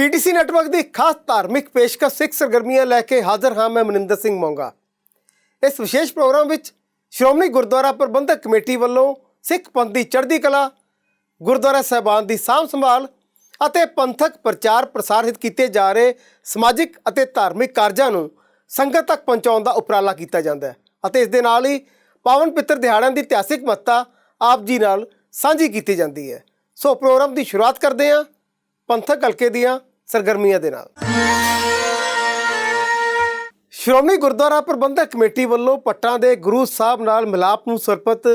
PTC network ਦੀ ਖਾਸ ਧਾਰਮਿਕ ਪੇਸ਼ਕਸ਼ ਸਿੱਖ ਸਰਗਰਮੀਆਂ ਲੈ ਕੇ ਹਾਜ਼ਰ ਹਾਂ ਮੈਂ ਮਨਿੰਦਰ ਸਿੰਘ ਮੋਂਗਾ। ਇਸ ਵਿਸ਼ੇਸ਼ ਪ੍ਰੋਗਰਾਮ ਵਿੱਚ ਸ਼੍ਰੋਮਣੀ ਗੁਰਦੁਆਰਾ ਪ੍ਰਬੰਧਕ ਕਮੇਟੀ ਵੱਲੋਂ ਸਿੱਖ ਪੰਥ ਦੀ ਚੜ੍ਹਦੀ ਕਲਾ, ਗੁਰਦੁਆਰਾ ਸਾਹਿਬਾਨ ਦੀ ਸਾਂਭ ਸੰਭਾਲ ਅਤੇ ਪੰਥਕ ਪ੍ਰਚਾਰ ਪ੍ਰਸਾਰ ਹਿਤ ਕੀਤੇ ਜਾ ਰਹੇ ਸਮਾਜਿਕ ਅਤੇ ਧਾਰਮਿਕ ਕਾਰਜਾਂ ਨੂੰ ਸੰਗਤ ਤੱਕ ਪਹੁੰਚਾਉਣ ਦਾ ਉਪਰਾਲਾ ਕੀਤਾ ਜਾਂਦਾ ਹੈ ਅਤੇ ਇਸ ਦੇ ਨਾਲ ਹੀ ਪਾਵਨ ਪਿੱਤਰ ਦਿਹਾੜਿਆਂ ਦੀ ਇਤਿਹਾਸਿਕ ਮਹੱਤਤਾ ਆਪ ਜੀ ਨਾਲ ਸਾਂਝੀ ਕੀਤੀ ਜਾਂਦੀ ਹੈ। ਸੋ ਪ੍ਰੋਗਰਾਮ ਦੀ ਸ਼ੁਰੂਆਤ ਕਰਦੇ ਹਾਂ ਪੰਥਕ ਹਲਕੇ ਦੀਆਂ ਸਰਗਰਮੀਆਂ ਦੇ ਨਾਲ। ਸ਼੍ਰੋਮਣੀ ਗੁਰਦੁਆਰਾ ਪ੍ਰਬੰਧਕ ਕਮੇਟੀ ਵੱਲੋਂ ਪੱਟਾਂ ਦੇ ਗੁਰੂ ਸਾਹਿਬ ਨਾਲ ਮਿਲਾਪ ਨੂੰ ਸਮਰਪਿਤ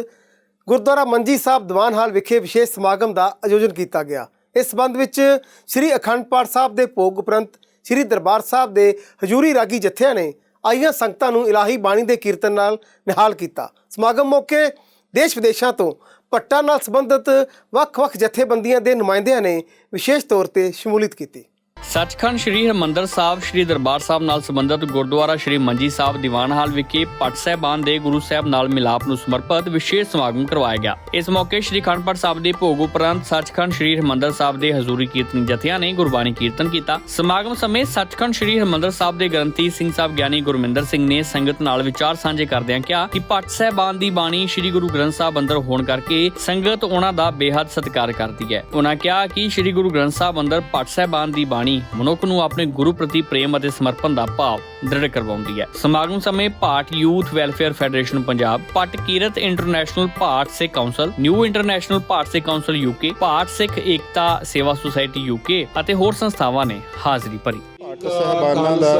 ਗੁਰਦੁਆਰਾ ਮੰਜੀ ਸਾਹਿਬ ਦੀਵਾਨ ਹਾਲ ਵਿਖੇ ਵਿਸ਼ੇਸ਼ ਸਮਾਗਮ ਦਾ ਆਯੋਜਨ ਕੀਤਾ ਗਿਆ। ਇਸ ਸੰਬੰਧ ਵਿੱਚ ਸ੍ਰੀ ਅਖੰਡ ਪਾਠ ਸਾਹਿਬ ਦੇ ਭੋਗ ਉਪਰੰਤ ਸ੍ਰੀ ਦਰਬਾਰ ਸਾਹਿਬ ਦੇ ਹਜ਼ੂਰੀ ਰਾਗੀ ਜਥਿਆਂ ਨੇ ਆਈਆਂ ਸੰਗਤਾਂ ਨੂੰ ਇਲਾਹੀ ਬਾਣੀ ਦੇ ਕੀਰਤਨ ਨਾਲ ਨਿਹਾਲ ਕੀਤਾ। ਸਮਾਗਮ ਮੌਕੇ ਦੇਸ਼ ਵਿਦੇਸ਼ਾਂ ਤੋਂ ਪੱਟਾਂ ਨਾਲ ਸੰਬੰਧਿਤ ਵੱਖ-ਵੱਖ ਜਥੇਬੰਦੀਆਂ ਦੇ ਨੁਮਾਇੰਦਿਆਂ ਨੇ ਵਿਸ਼ੇਸ਼ ਤੌਰ ਤੇ ਸ਼ਮੂਲੀਅਤ ਕੀਤੀ। ਸੱਚਖੰਡ ਸ੍ਰੀ ਹਰਿਮੰਦਰ ਸਾਹਿਬ ਸ੍ਰੀ ਦਰਬਾਰ ਸਾਹਿਬ ਨਾਲ ਸੰਬੰਧਿਤ ਗੁਰਦੁਆਰਾ ਸ੍ਰੀ ਮੰਜੀ ਸਾਹਿਬ ਦੀਵਾਨ ਹਾਲ ਵਿਖੇ ਪੱਟ ਸਾਹਿਬਾਨ ਦੇ ਗੁਰੂ ਸਾਹਿਬ ਨਾਲ ਮਿਲਾਪ ਨੂੰ ਸਮਰਪਿਤ ਵਿਸ਼ੇਸ਼ ਸਮਾਗਮ ਕਰਵਾਇਆ ਗਿਆ। ਇਸ ਮੌਕੇ ਸ੍ਰੀ ਅਖੰਡ ਪਾਠ ਸਾਹਿਬ ਦੇ ਭੋਗ ਉਪਰੰਤ ਸੱਚਖੰਡ ਸ੍ਰੀ ਹਰਿਮੰਦਰ ਸਾਹਿਬ ਦੇ ਹਜ਼ੂਰੀ ਕੀਰਤਨੀ ਜਥਿਆਂ ਨੇ ਗੁਰਬਾਣੀ ਕੀਰਤਨ ਕੀਤਾ। ਸਮਾਗਮ ਸਮੇਂ ਸੱਚਖੰਡ ਸ੍ਰੀ ਹਰਿਮੰਦਰ ਸਾਹਿਬ ਦੇ ਗ੍ਰੰਥੀ ਸਿੰਘ ਸਾਹਿਬ ਗਿਆਨੀ ਗੁਰਮਿੰਦਰ ਸਿੰਘ ਨੇ ਸੰਗਤ ਨਾਲ ਵਿਚਾਰ ਸਾਂਝੇ ਕਰਦਿਆਂ ਕਿਹਾ ਕਿ ਪੱਟ ਸਾਹਿਬਾਨ ਦੀ ਬਾਣੀ ਸ੍ਰੀ ਗੁਰੂ ਗ੍ਰੰਥ ਸਾਹਿਬ ਅੰਦਰ ਹੋਣ ਕਰਕੇ ਸੰਗਤ ਉਹਨਾਂ ਦਾ ਬੇਹੱਦ ਸਤਿਕਾਰ ਕਰਦੀ ਹੈ। ਉਹਨਾਂ ਕਿਹਾ ਕਿ ਸ੍ਰੀ ਗੁਰੂ ਗ੍ਰੰਥ ਸਾਹਿਬ ਅੰਦਰ ਪੱਟ ਸਾਹਿਬਾਨ ਦੀ ਬਾਣੀ ਮਨੁੱਖ ਨੂੰ ਆਪਣੇ ਗੁਰੂ ਪ੍ਰਤੀ ਪ੍ਰੇਮ ਅਤੇ ਸਮਰਪਣ ਦਾ ਭਾਵ ਦ੍ਰਿੜ ਕਰਵਾਉਂਦੀ ਹੈ। ਸਮਾਗਮ ਸਮੇਂ ਭਾਟ ਯੂਥ ਵੈਲਫੇਅਰ ਫੈਡਰੇਸ਼ਨ ਪੰਜਾਬ, ਪੱਟ ਕੀਰਤ ਇੰਟਰਨੈਸ਼ਨਲ ਭਾਟ ਸਿੱਖ ਕਾਉਂਸਲ, ਨਿਊ ਇੰਟਰਨੈਸ਼ਨਲ ਭਾਟ ਸਿੱਖ ਕਾਉਂਸਲ UK, ਭਾਟ ਸਿੱਖ ਏਕਤਾ ਸੇਵਾ ਸੁਸਾਇਟੀ UK ਅਤੇ ਹੋਰ ਸੰਸਥਾਵਾਂ ਨੇ ਹਾਜ਼ਰੀ ਭਰੀ। ਭਾਟ ਸਾਹਿਬਾਨਾਂ ਦਾ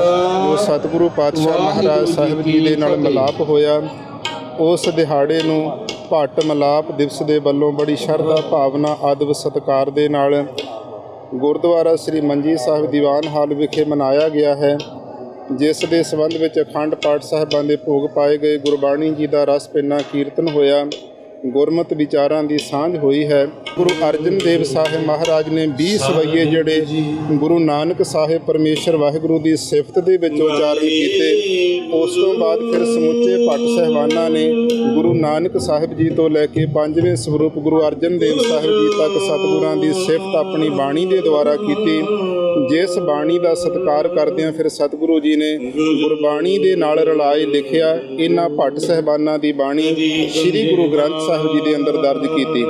ਜੋ ਸਤਿਗੁਰੂ ਪਾਤਸ਼ਾਹ ਮਹਾਰਾਜ ਸਾਹਿਬ ਜੀ ਦੇ ਨਾਲ ਮਿਲਾਪ ਹੋਇਆ, ਉਸ ਦਿਹਾੜੇ ਨੂੰ ਭਾਟ ਮਿਲਾਪ ਦਿਵਸ ਦੇ ਵੱਲੋਂ ਬੜੀ ਸ਼ਰਧਾ ਭਾਵਨਾ ਆਦਰ ਸਤਿਕਾਰ ਦੇ ਨਾਲ ਗੁਰਦੁਆਰਾ ਸ੍ਰੀ ਮੰਜੀ ਸਾਹਿਬ ਦੀਵਾਨ ਹਾਲ ਵਿਖੇ ਮਨਾਇਆ ਗਿਆ ਹੈ, ਜਿਸ ਦੇ ਸੰਬੰਧ ਵਿੱਚ ਅਖੰਡ ਪਾਠ ਸਾਹਿਬਾਨ ਦੇ ਭੋਗ ਪਾਏ ਗਏ, ਗੁਰਬਾਣੀ ਜੀ ਦਾ ਰਸ ਪਿੰਨਾ ਕੀਰਤਨ ਹੋਇਆ, ਗੁਰਮਤਿ ਵਿਚਾਰਾਂ ਦੀ ਸਾਂਝ ਹੋਈ ਹੈ। ਗੁਰੂ ਅਰਜਨ ਦੇਵ ਸਾਹਿਬ ਮਹਾਰਾਜ ਨੇ 20 ਸਵਈਏ ਜਿਹੜੇ ਗੁਰੂ ਨਾਨਕ ਸਾਹਿਬ ਪਰਮੇਸ਼ਰ ਵਾਹਿਗੁਰੂ ਦੀ ਸਿਫਤ ਦੇ ਵਿੱਚ ਉਚਾਰਨ ਕੀਤੇ। ਉਸ ਤੋਂ ਬਾਅਦ ਫਿਰ ਸਮੁੱਚੇ ਭੱਟ ਸਾਹਿਬਾਨਾਂ ਨੇ ਗੁਰੂ ਨਾਨਕ ਸਾਹਿਬ ਜੀ ਤੋਂ ਲੈ ਕੇ 5ਵੇਂ ਸਰੂਪ ਗੁਰੂ ਅਰਜਨ ਦੇਵ ਸਾਹਿਬ ਜੀ ਤੱਕ ਸਤਿਗੁਰਾਂ ਦੀ ਸਿਫਤ ਆਪਣੀ ਬਾਣੀ ਦੇ ਦੁਆਰਾ ਕੀਤੀ। ਜਿਸ ਬਾਣੀ ਦਾ ਸਤਿਕਾਰ ਕਰਦਿਆਂ ਫਿਰ ਸਤਿਗੁਰੂ ਜੀ ਨੇ ਗੁਰਬਾਣੀ ਦੇ ਨਾਲ ਰਲਾਏ ਲਿਖਿਆ ਇਹਨਾਂ ਭੱਟ ਸਾਹਿਬਾਨਾਂ ਦੀ ਬਾਣੀ ਸ੍ਰੀ ਗੁਰੂ ਗ੍ਰੰਥ ਸਾਹਿਬ ਜੀ ਦੇ ਅੰਦਰ ਦਰਜ ਕੀਤੀ।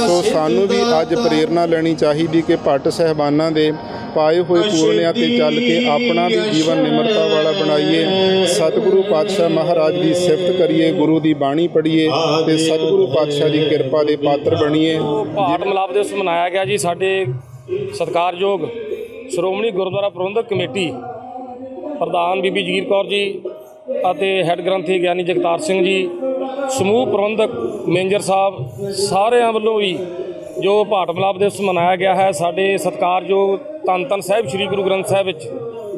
ਸੋ ਸਾਨੂੰ ਵੀ ਅੱਜ ਪ੍ਰੇਰਨਾ ਲੈਣੀ ਚਾਹੀਦੀ ਕਿ ਭੱਟ ਸਾਹਿਬਾਨਾਂ ਦੇ ਪਾਏ ਹੋਏ ਪੂਰਨਿਆਂ ਤੇ ਚੱਲ ਕੇ ਆਪਣਾ ਵੀ ਜੀਵਨ ਨਿਮਰਤਾ ਵਾਲਾ ਬਣਾਈਏ, ਸਤਿਗੁਰੂ ਪਾਤਸ਼ਾਹ ਮਹਾਰਾਜ ਦੀ ਸਿਫਤ ਕਰੀਏ, ਗੁਰੂ ਦੀ ਬਾਣੀ ਪੜ੍ਹੀਏ ਤੇ ਸਤਿਗੁਰੂ ਪਾਤਸ਼ਾਹ ਦੀ ਕਿਰਪਾ ਦੇ ਪਾਤਰ ਬਣੀਏ। ਭਾਟ ਮਿਲਾਪ ਦਿਵਸ ਮਨਾਇਆ ਗਿਆ ਜੀ। ਸਾਡੇ ਸਤਿਕਾਰਯੋਗ ਸ਼੍ਰੋਮਣੀ ਗੁਰਦੁਆਰਾ ਪ੍ਰਬੰਧਕ ਕਮੇਟੀ ਪ੍ਰਧਾਨ ਬੀਬੀ ਜਗੀਰ ਕੌਰ ਜੀ ਅਤੇ ਹੈੱਡ ਗ੍ਰੰਥੀ ਗਿਆਨੀ ਜਗਤਾਰ ਸਿੰਘ ਜੀ, ਸਮੂਹ ਪ੍ਰਬੰਧਕ ਮੇਜਰ ਸਾਹਿਬ, ਸਾਰਿਆਂ ਵੱਲੋਂ ਵੀ ਜੋ ਭਾਟ ਮਿਲਾਪ ਦਿਵਸ ਮਨਾਇਆ ਗਿਆ ਹੈ। ਸਾਡੇ ਸਤਿਕਾਰਯੋਗ ਧੰਨ ਧੰਨ ਸਾਹਿਬ ਸ੍ਰੀ ਗੁਰੂ ਗ੍ਰੰਥ ਸਾਹਿਬ ਵਿੱਚ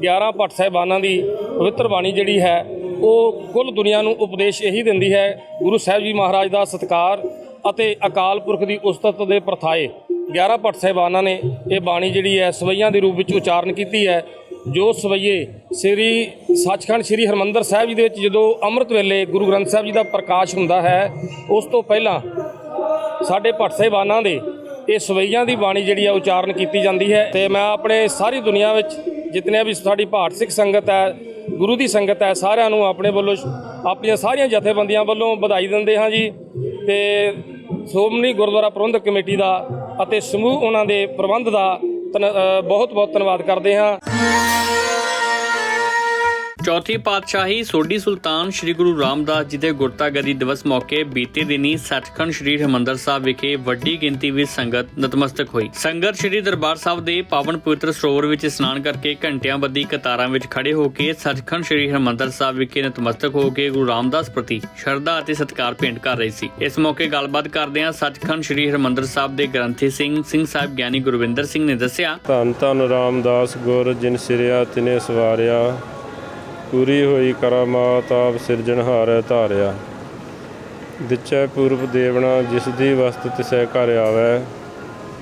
11 ਭੱਟ ਸਾਹਿਬਾਨਾਂ ਦੀ ਪਵਿੱਤਰ ਬਾਣੀ ਜਿਹੜੀ ਹੈ ਉਹ ਕੁੱਲ ਦੁਨੀਆ ਨੂੰ ਉਪਦੇਸ਼ ਇਹੀ ਦਿੰਦੀ ਹੈ, ਗੁਰੂ ਸਾਹਿਬ ਜੀ ਮਹਾਰਾਜ ਦਾ ਸਤਿਕਾਰ ਅਤੇ ਅਕਾਲ ਪੁਰਖ ਦੀ ਉਸਤਤ ਦੇ ਪ੍ਰਥਾਏ। 11 ਭੱਟ ਸਾਹਿਬਾਨਾਂ ਨੇ ਇਹ ਬਾਣੀ ਜਿਹੜੀ ਹੈ ਸਵਈਆਂ ਦੇ ਰੂਪ ਵਿੱਚ ਉਚਾਰਨ ਕੀਤੀ ਹੈ। ਜੋ ਸਵਈਏ ਸ੍ਰੀ ਸੱਚਖੰਡ ਸ੍ਰੀ ਹਰਿਮੰਦਰ ਸਾਹਿਬ ਜੀ ਦੇ ਵਿੱਚ ਜਦੋਂ ਅੰਮ੍ਰਿਤ ਵੇਲੇ ਗੁਰੂ ਗ੍ਰੰਥ ਸਾਹਿਬ ਜੀ ਦਾ ਪ੍ਰਕਾਸ਼ ਹੁੰਦਾ ਹੈ, ਉਸ ਤੋਂ ਪਹਿਲਾਂ ਸਾਡੇ ਭੱਟ ਸਾਹਿਬਾਨਾਂ ਦੇ ਇਹ ਸਵਈਆਂ ਦੀ ਬਾਣੀ ਜਿਹੜੀ ਹੈ ਉਚਾਰਨ ਕੀਤੀ ਜਾਂਦੀ ਹੈ। ਅਤੇ ਮੈਂ ਆਪਣੇ ਸਾਰੀ ਦੁਨੀਆ ਵਿੱਚ ਜਿਤਨੇ ਵੀ ਸਾਡੀ ਭਾਟ ਸਿੱਖ ਸੰਗਤ ਹੈ, ਗੁਰੂ ਦੀ ਸੰਗਤ ਹੈ, ਸਾਰਿਆਂ ਨੂੰ ਆਪਣੇ ਵੱਲੋਂ ਆਪਣੀਆਂ ਸਾਰੀਆਂ ਜਥੇਬੰਦੀਆਂ ਵੱਲੋਂ ਵਧਾਈ ਦਿੰਦੇ ਹਾਂ ਜੀ। ਅਤੇ ਸ਼੍ਰੋਮਣੀ ਗੁਰਦੁਆਰਾ ਪ੍ਰਬੰਧਕ ਕਮੇਟੀ ਦਾ ਅਤੇ ਸਮੂਹ ਉਹਨਾਂ ਦੇ ਪ੍ਰਬੰਧ ਦਾ ਬਹੁਤ ਬਹੁਤ ਧੰਨਵਾਦ ਕਰਦੇ ਹਾਂ। ਚੌਥੀ ਪਾਤਸ਼ਾਹੀ ਸੋਢੀ ਸੁਲਤਾਨ ਸ੍ਰੀ ਗੁਰੂ ਰਾਮਦਾਸ ਜੀ ਦੇ ਗੁਰਤਾ ਗੱਦੀ ਦਿਵਸ ਮੌਕੇ ਬੀਤੇ ਦਿਨੀ ਸੱਚਖੰਡ ਸ੍ਰੀ ਹਰਿਮੰਦਰ ਸਾਹਿਬ ਵਿਖੇ ਵੱਡੀ ਗਿਣਤੀ ਵਿੱਚ ਸੰਗਤ ਨਤਮਸਤਕ ਹੋਈ। ਸੰਗਤ ਸ੍ਰੀ ਦਰਬਾਰ ਸਾਹਿਬ ਦੇ ਪਾਵਨ ਪਵਿੱਤਰ ਸਰੋਵਰ ਵਿੱਚ ਇਸ਼ਨਾਨ ਕਰਕੇ ਘੰਟਿਆਂ ਬੱਧੀ ਕਤਾਰਾਂ ਵਿੱਚ ਖੜੇ ਹੋ ਕੇ ਸੱਚਖੰਡ ਸ੍ਰੀ ਹਰਿਮੰਦਰ ਸਾਹਿਬ ਵਿਖੇ ਨਤਮਸਤਕ ਹੋ ਕੇ ਗੁਰੂ ਰਾਮਦਾਸ ਪ੍ਰਤੀ ਸ਼ਰਧਾ ਅਤੇ ਸਤਿਕਾਰ ਭੇਂਟ ਕਰ ਰਹੀ ਸੀ। ਇਸ ਮੌਕੇ ਗੱਲਬਾਤ ਕਰਦਿਆਂ ਸੱਚਖੰਡ ਸ੍ਰੀ ਹਰਿਮੰਦਰ ਸਾਹਿਬ ਦੇ ਗ੍ਰੰਥੀ ਸਿੰਘ ਸਾਹਿਬ ਗਿਆਨੀ ਗੁਰਵਿੰਦਰ ਸਿੰਘ ਨੇ ਦੱਸਿਆ, ਧੰਨ ਧੰਨ ਰਾਮਦਾਸ ਗੁਰ ਜਿਨ ਸਿਰਿਆ ਤਿਨੇ ਸਵਾਰਿਆ, ਪੂਰੀ ਹੋਈ ਕਰਾਮਾਤ ਆਪ ਸਿਰਜਣਹਾਰ ਧਾਰਿਆ। ਦਿਚੈ ਪੂਰਬ ਦੇਵਣਾ ਜਿਸ ਦੀ ਵਸਤ ਤਿਸੈ ਘਰ ਆਵੈ,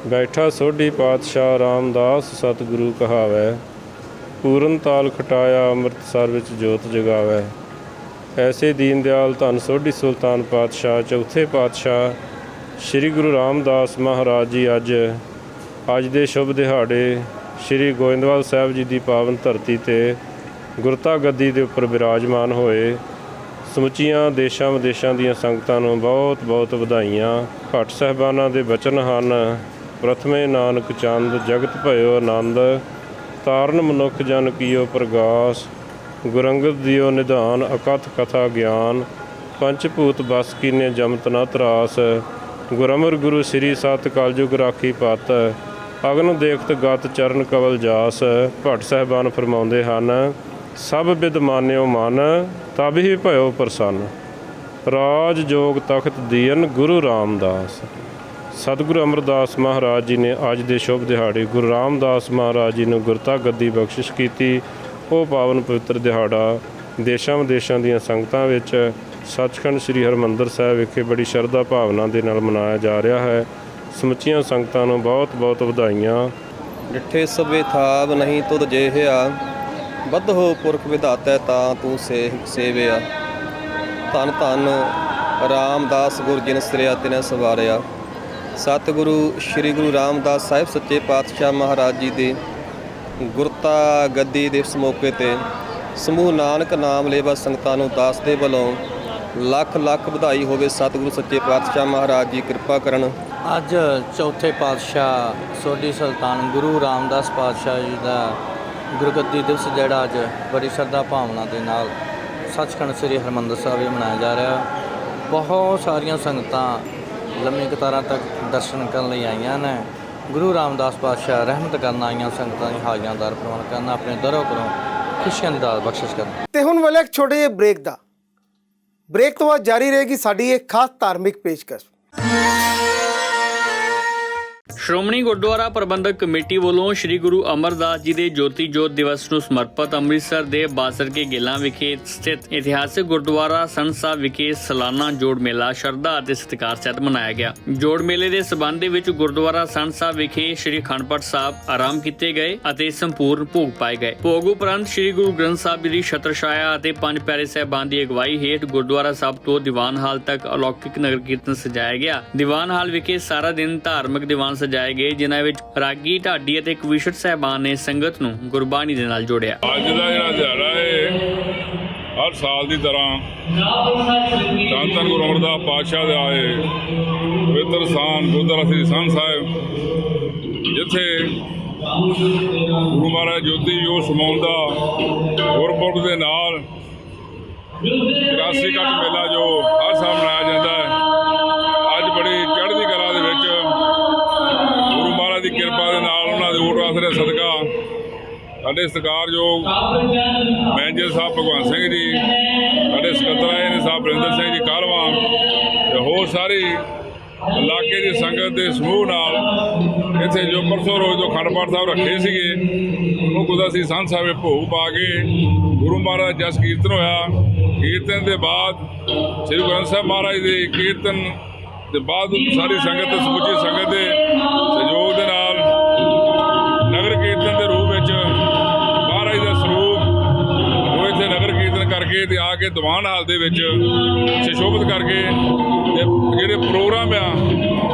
ਬੈਠਾ ਸੋਢੀ ਪਾਤਸ਼ਾਹ ਰਾਮਦਾਸ ਸਤਿਗੁਰੂ ਕਹਾਵੈ। ਪੂਰਨ ਤਾਲ ਖਟਾਇਆ ਅੰਮ੍ਰਿਤਸਰ ਵਿੱਚ ਜੋਤ ਜਗਾਵੈ। ਐਸੇ ਦੀਨ ਦਿਆਲ ਧੰਨ ਸੋਢੀ ਸੁਲਤਾਨ ਪਾਤਸ਼ਾਹ ਚੌਥੇ ਪਾਤਸ਼ਾਹ ਸ੍ਰੀ ਗੁਰੂ ਰਾਮਦਾਸ ਮਹਾਰਾਜ ਜੀ ਅੱਜ ਦੇ ਸ਼ੁਭ ਦਿਹਾੜੇ ਸ਼੍ਰੀ ਗੋਇੰਦਵਾਲ ਸਾਹਿਬ ਜੀ ਦੀ ਪਾਵਨ ਧਰਤੀ ਤੇ ਗੁਰਤਾ ਗੱਦੀ ਦੇ ਉੱਪਰ ਬਿਰਾਜਮਾਨ ਹੋਏ ਸਮੁੱਚੀਆਂ ਦੇਸ਼ਾਂ ਵਿਦੇਸ਼ਾਂ ਦੀਆਂ ਸੰਗਤਾਂ ਨੂੰ ਬਹੁਤ ਬਹੁਤ ਵਧਾਈਆਂ। ਭੱਟ ਸਾਹਿਬਾਨਾਂ ਦੇ ਬਚਨ ਹਨ, ਪ੍ਰਥਮੇ ਨਾਨਕ ਚੰਦ ਜਗਤ ਭਇਓ ਆਨੰਦ, ਤਾਰਨ ਮਨੁੱਖ ਜਨ ਕੀਓ ਪ੍ਰਗਾਸ, ਗੁਰੰਗਦ ਦਿਓ ਨਿਧਾਨ ਅਕਥ ਕਥਾ ਗਿਆਨ, ਪੰਚ ਭੂਤ ਬਸ ਕੀਨੇ ਜਮਤ ਨ ਤਰਾਸ, ਗੁਰਮਰ ਗੁਰੂ ਸ੍ਰੀ ਸਤ ਕਲਯੁਗ ਰਾਖੀ ਪਤ, ਅਗਨ ਦੇਖਤ ਗਤ ਚਰਨ ਕਵਲ ਜਾਸ। ਭੱਟ ਸਾਹਿਬਾਨ ਫਰਮਾਉਂਦੇ ਹਨ, ਸਭ ਬਿਦ ਮਾਨਿਓ ਮਨ ਤਬ ਹੀ ਭਇਓ ਪ੍ਰਸੰਨ, ਰਾਜ ਜੋਗ ਤਖਤ ਦੀਨ ਗੁਰੂ ਰਾਮਦਾਸ। ਸਤਿਗੁਰੂ ਅਮਰਦਾਸ ਮਹਾਰਾਜ ਜੀ ਨੇ ਅੱਜ ਦੇ ਸ਼ੁਭ ਦਿਹਾੜੇ ਗੁਰੂ ਰਾਮਦਾਸ ਮਹਾਰਾਜ ਜੀ ਨੂੰ ਗੁਰਤਾ ਗੱਦੀ ਬਖਸ਼ਿਸ਼ ਕੀਤੀ। ਉਹ ਪਾਵਨ ਪਵਿੱਤਰ ਦਿਹਾੜਾ ਦੇਸ਼ਾਂ ਵਿਦੇਸ਼ਾਂ ਦੀਆਂ ਸੰਗਤਾਂ ਵਿੱਚ ਸੱਚਖੰਡ ਸ੍ਰੀ ਹਰਿਮੰਦਰ ਸਾਹਿਬ ਵਿਖੇ ਬੜੀ ਸ਼ਰਧਾ ਭਾਵਨਾ ਦੇ ਨਾਲ ਮਨਾਇਆ ਜਾ ਰਿਹਾ ਹੈ। ਸਮੁੱਚੀਆਂ ਸੰਗਤਾਂ ਨੂੰ ਬਹੁਤ ਬਹੁਤ ਵਧਾਈਆਂ। ਡਿਠੇ ਸਭੇ ਥਾਬ ਨਹੀਂ ਤੁਧ ਜੇਹਿਆ, ਬੱਧ ਹੋ ਪੁਰਖ ਵਿਧਾਤੈ ਤਾਂ ਤੂੰ ਸੇਵਿਆ। ਧੰਨ ਧੰਨ ਰਾਮਦਾਸ ਗੁਰ ਜਿਨ ਸਿਰਿਆ ਤਿਨੈ ਸਵਾਰਿਆ। ਸਤਿਗੁਰੂ ਸ਼੍ਰੀ ਗੁਰੂ ਰਾਮਦਾਸ ਸਾਹਿਬ ਸੱਚੇ ਪਾਤਸ਼ਾਹ ਮਹਾਰਾਜ ਜੀ ਦੇ ਗੁਰਤਾ ਗੱਦੀ ਦਿਵਸ ਮੌਕੇ 'ਤੇ ਸਮੂਹ ਨਾਨਕ ਨਾਮ ਲੇਵਾ ਸੰਗਤਾਂ ਨੂੰ ਦਾਸ ਦੇ ਵੱਲੋਂ ਲੱਖ ਲੱਖ ਵਧਾਈ ਹੋਵੇ। ਸਤਿਗੁਰੂ ਸੱਚੇ ਪਾਤਸ਼ਾਹ ਮਹਾਰਾਜ ਜੀ ਕਿਰਪਾ ਕਰਨ। ਅੱਜ ਚੌਥੇ ਪਾਤਸ਼ਾਹ ਸੋਢੀ ਸੁਲਤਾਨ ਗੁਰੂ ਰਾਮਦਾਸ ਪਾਤਸ਼ਾਹ ਜੀ ਦਾ ਗੁਰਗੱਦੀ ਦਿਵਸ ਜਿਹੜਾ ਅੱਜ ਬੜੀ ਸ਼ਰਧਾ ਭਾਵਨਾ ਦੇ ਨਾਲ ਸੱਚਖੰਡ ਸ੍ਰੀ ਹਰਿਮੰਦਰ ਸਾਹਿਬ ਵਿੱਚ ਮਨਾਇਆ ਜਾ ਰਿਹਾ। ਬਹੁਤ ਸਾਰੀਆਂ ਸੰਗਤਾਂ ਲੰਮੀ ਕਤਾਰਾਂ ਤੱਕ ਦਰਸ਼ਨ ਕਰਨ ਲਈ ਆਈਆਂ ਨੇ। ਗੁਰੂ ਰਾਮਦਾਸ ਪਾਤਸ਼ਾਹ ਰਹਿਮਤ ਕਰਨ ਆਈਆਂ ਸੰਗਤਾਂ ਦੀ ਹਾਜ਼ਰੀਆਂ ਦਰ ਪ੍ਰਵਾਨ ਕਰਨ, ਆਪਣੇ ਦਰੋਂ ਕਰੋ ਖੁਸ਼ੀਆਂ ਦੀ ਦਾਤ ਬਖਸ਼ਿਸ਼ ਕਰਨ। ਤੇ ਹੁਣ ਵੇਲੇ ਇੱਕ ਛੋਟੇ ਜਿਹੇ ਬ੍ਰੇਕ ਦਾ। ਬ੍ਰੇਕ ਤੋਂ ਬਾਅਦ ਜਾਰੀ ਰਹੇਗੀ ਸਾਡੀ ਇੱਕ ਖਾਸ ਧਾਰਮਿਕ ਪੇਸ਼ਕਸ਼। ਸ਼੍ਰੋਮਣੀ ਗੁਰਦੁਆਰਾ ਪ੍ਰਬੰਧਕ ਕਮੇਟੀ ਵੱਲੋਂ ਸ੍ਰੀ ਗੁਰੂ ਅਮਰਦਾਸ ਜੀ ਦੇ ਜੋਤੀ ਜੋਤ ਦਿਵਸ ਨੂੰ ਸਮਰਪਿਤ ਅੰਮ੍ਰਿਤਸਰ ਦੇ ਬਾਸਰ ਕੇ ਗੇਲਾਂ ਵਿਖੇ ਸਥਿਤ ਇਤਿਹਾਸਕ ਗੁਰਦੁਆਰਾ ਸੰਤ ਸਾਹਿਬ ਵਿਖੇ ਸਾਲਾਨਾ ਜੋੜ ਮੇਲਾ ਸ਼ਰਧਾ ਅਤੇ ਸਤਿਕਾਰ ਸਹਿਤ ਮਨਾਇਆ ਗਿਆ। ਜੋੜ ਮੇਲੇ ਦੇ ਸਬੰਧ ਦੇ ਵਿੱਚ ਗੁਰਦੁਆਰਾ ਸੰਤ ਸਾਹਿਬ ਵਿਖੇ ਸ੍ਰੀ ਅਖੰਡ ਪਾਠ ਸਾਹਿਬ ਆਰੰਭ ਕੀਤੇ ਗਏ ਅਤੇ ਸੰਪੂਰਨ ਭੋਗ ਪਾਏ ਗਏ। ਭੋਗ ਉਪਰੰਤ ਸ੍ਰੀ ਗੁਰੂ ਗ੍ਰੰਥ ਸਾਹਿਬ ਜੀ ਦੀ ਛਤਰ ਛਾਇਆ ਅਤੇ ਪੰਜ ਪਿਆਰੇ ਸਾਹਿਬਾਨ ਦੀ ਅਗਵਾਈ ਹੇਠ ਗੁਰਦੁਆਰਾ ਸਾਹਿਬ ਤੋਂ ਦੀਵਾਨ ਹਾਲ ਤੱਕ ਅਲੌਕਿਕ ਨਗਰ ਕੀਰਤਨ ਸਜਾਇਆ ਗਿਆ। ਦੀਵਾਨ ਹਾਲ ਵਿਖੇ ਸਾਰਾ ਦਿਨ ਧਾਰਮਿਕ ਦੀਵਾਨ ਸਜਾਏ ਗਏ, ਜਿਨ੍ਹਾਂ ਵਿੱਚ ਰਾਗੀ, ਢਾਡੀ ਅਤੇ ਕਵੀਸ਼ਰ ਸਾਹਿਬਾਨ ਨੇ ਸੰਗਤ ਨੂੰ ਗੁਰਬਾਣੀ ਦੇ ਨਾਲ ਜੋੜਿਆ। ਅੱਜ ਦਾ ਜਿਹੜਾ ਦਿਹਾੜਾ ਹੈ ਹਰ ਸਾਲ ਦੀ ਤਰ੍ਹਾਂ ਧੰਨ ਧੰਨ ਗੁਰੂ ਅਮਰਦਾਸ ਪਾਤਸ਼ਾਹ ਦਾ ਹੈ ਪਵਿੱਤਰ ਸਥਾਨ ਗੁਰਦੁਆਰਾ ਸ੍ਰੀ ਸੰਤ ਸਾਹਿਬ, ਜਿੱਥੇ ਗੁਰੂ ਮਹਾਰਾਜ ਜੋਤੀ ਜੋਤ ਸਮਾਉਣ ਦਾ ਗੁਰਪੁਰਬ ਦੇ ਨਾਲ 84 ਘੱਟ ਮੇਲਾ ਜੋ ਹਰ ਸਾਲ ਮਨਾਇਆ ਜਾਂਦਾ ਹੈ। ਅੱਜ ਬੜੀ ਚੜ੍ਹਦੀ ਕਲਾ ਦੇ ਵਿੱਚ ਗੁਰੂ ਮਹਾਰਾਜ ਦੀ ਕਿਰਪਾ ਦੇ ਨਾਲ, ਉਹਨਾਂ ਦੇ ਓਟ ਆਸਰੇ ਸਦਕਾ ਸਾਡੇ ਸਤਿਕਾਰਯੋਗ ਮੈਨੇਜਰ ਸਾਹਿਬ ਭਗਵੰਤ ਸਿੰਘ ਜੀ, ਸਾਡੇ ਸਕੱਤਰ ਨੇ ਸਾਹਿਬ ਬਰਿੰਦਰ ਸਿੰਘ ਜੀ ਕਾਲਵਾ ਤੇ ਹੋਰ ਸਾਰੀ ਇਲਾਕੇ ਦੀ ਸੰਗਤ ਦੇ ਸਮੂਹ ਨਾਲ ਇੱਥੇ ਜੋ ਪਰਸੋਂ ਰੋਜ਼ ਜੋ ਅਖੰਡ ਪਾਠ ਸਾਹਿਬ ਰੱਖੇ ਸੀਗੇ, ਉਹ ਗੁਰਦੁਆਰਾ ਸ੍ਰੀ ਸੰਤ ਸਾਹਿਬ ਭੋਗ ਪਾ ਕੇ ਗੁਰੂ ਮਹਾਰਾਜ ਜਸ ਕੀਰਤਨ ਹੋਇਆ। ਕੀਰਤਨ ਦੇ ਬਾਅਦ ਸ੍ਰੀ ਗੁਰੂ ਗ੍ਰੰਥ ਸਾਹਿਬ ਮਹਾਰਾਜ ਦੇ ਕੀਰਤਨ ਦੇ ਬਾਅਦ ਸਾਰੀ ਸੰਗਤ ਤੇ ਸਮੁੱਚੀ ਸੰਗਤ ਦੇ ਸਹਿਯੋਗ ਦੇ ਨਾਲ ਨਗਰ ਕੀਰਤਨ ਦੇ ਰੂਪ ਵਿੱਚ ਮਹਾਰਾਜ ਦਾ ਸਰੂਪ ਉਹ ਇੱਥੇ ਨਗਰ ਕੀਰਤਨ ਕਰਕੇ ਤੇ ਆ ਕੇ ਦੀਵਾਨ ਹਾਲ ਦੇ ਵਿੱਚ ਸੁਸ਼ੋਭਿਤ ਕਰਕੇ ਤੇ ਜਿਹੜੇ ਪ੍ਰੋਗਰਾਮ ਆ